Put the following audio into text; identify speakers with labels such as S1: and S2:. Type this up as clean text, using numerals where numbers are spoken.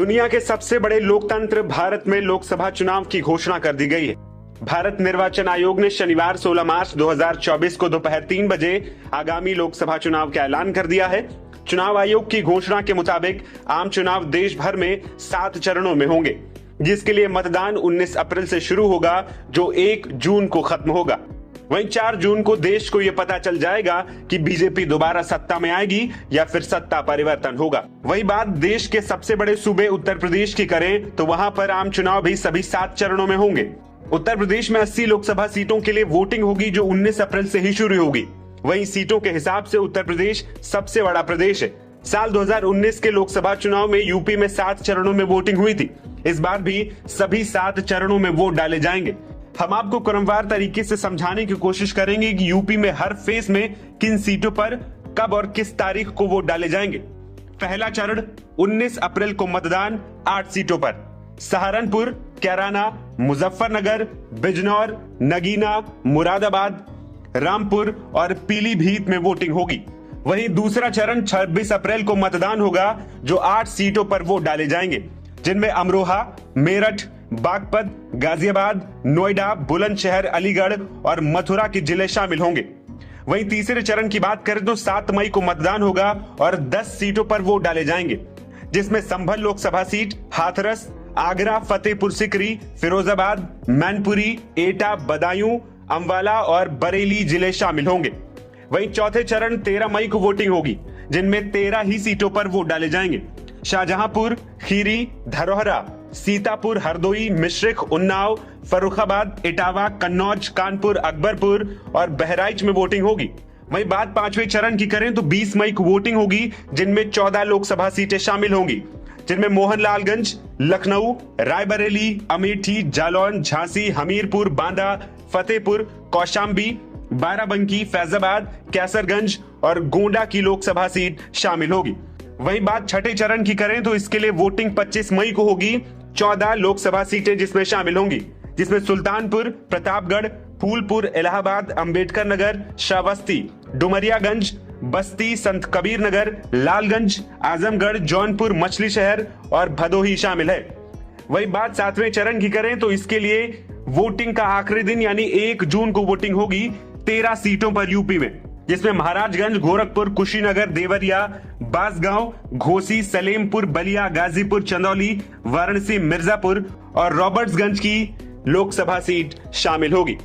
S1: दुनिया के सबसे बड़े लोकतंत्र भारत में लोकसभा चुनाव की घोषणा कर दी गई है। भारत निर्वाचन आयोग ने शनिवार 16 मार्च 2024 को दोपहर 3 बजे आगामी लोकसभा चुनाव का ऐलान कर दिया है। चुनाव आयोग की घोषणा के मुताबिक आम चुनाव देश भर में 7 चरणों में होंगे, जिसके लिए मतदान 19 अप्रैल से शुरू होगा, जो 1 जून को खत्म होगा। वहीं 4 जून को देश को यह पता चल जाएगा कि बीजेपी दोबारा सत्ता में आएगी या फिर सत्ता परिवर्तन होगा। वही बात देश के सबसे बड़े सूबे उत्तर प्रदेश की करें तो वहां पर आम चुनाव भी सभी 7 चरणों में होंगे। उत्तर प्रदेश में 80 लोकसभा सीटों के लिए वोटिंग होगी, जो 19 अप्रैल से ही शुरू होगी। वहीं सीटों के हिसाब से उत्तर प्रदेश सबसे बड़ा प्रदेश है। साल 2019 के लोकसभा चुनाव में यूपी में 7 चरणों में वोटिंग हुई थी। इस बार भी सभी 7 चरणों में वोट डाले जाएंगे। हम आपको क्रमवार तरीके से समझाने की कोशिश करेंगे कि यूपी में हर फेज में किन सीटों पर कब और किस तारीख को वोट डाले जाएंगे। पहला चरण 19 अप्रैल को मतदान 8 सीटों पर सहारनपुर, कैराना, मुजफ्फरनगर, बिजनौर, नगीना, मुरादाबाद, रामपुर और पीलीभीत में वोटिंग होगी। वहीं दूसरा चरण 26 अप्रैल को मतदान होगा, जो 8 सीटों पर वोट डाले जाएंगे, जिनमें अमरोहा, मेरठ, बागपत, गाजियाबाद, नोएडा, बुलंदशहर, अलीगढ़ और मथुरा के जिले शामिल होंगे। वहीं तीसरे चरण की बात करें तो 7 मई को मतदान होगा और 10 सीटों पर वोट डाले जाएंगे, जिसमें संभल लोकसभा सीट, हाथरस, आगरा, फतेहपुर सीकरी, फिरोजाबाद, मैनपुरी, एटा, बदायूं, अम्बाला और बरेली जिले शामिल होंगे। वहीं चौथे चरण 13 मई को वोटिंग होगी, जिनमें 13 ही सीटों पर वोट डाले जाएंगे। शाहजहांपुर, खीरी, धरोहरा, सीतापुर, हरदोई, मिश्रिख, उन्नाव, फर्रुखाबाद, इटावा, कन्नौज, कानपुर, अकबरपुर और बहराइच में वोटिंग होगी। वहीं बात 5वें चरण की करें तो 20 मई को वोटिंग होगी, जिनमें 14 लोकसभा सीटें शामिल होंगी, जिनमें मोहनलालगंज, लखनऊ, रायबरेली, अमेठी, जालौन, झांसी, हमीरपुर, बांदा, फतेहपुर, कौशाम्बी, बाराबंकी, फैजाबाद, कैसरगंज और गोंडा की लोकसभा सीट शामिल होगी। वहीं बात छठे चरण की करें तो इसके लिए वोटिंग 25 मई को होगी। 14 लोकसभा सीटें जिसमें शामिल होंगी, जिसमें सुल्तानपुर, प्रतापगढ़, फूलपुर, इलाहाबाद, अंबेडकर नगर, श्रावस्ती, डुमरियागंज, बस्ती, संत कबीर नगर, लालगंज, आजमगढ़, जौनपुर, मछली शहर और भदोही शामिल है। वही बात 7वें चरण की करें तो इसके लिए वोटिंग का आखिरी दिन यानी 1 जून को वोटिंग होगी 13 सीटों पर यूपी में, जिसमें महाराजगंज, गोरखपुर, कुशीनगर, देवरिया, बांसगांव, घोसी, सलेमपुर, बलिया, गाजीपुर, चंदौली, वाराणसी, मिर्जापुर और रॉबर्ट्सगंज की लोकसभा सीट शामिल होगी।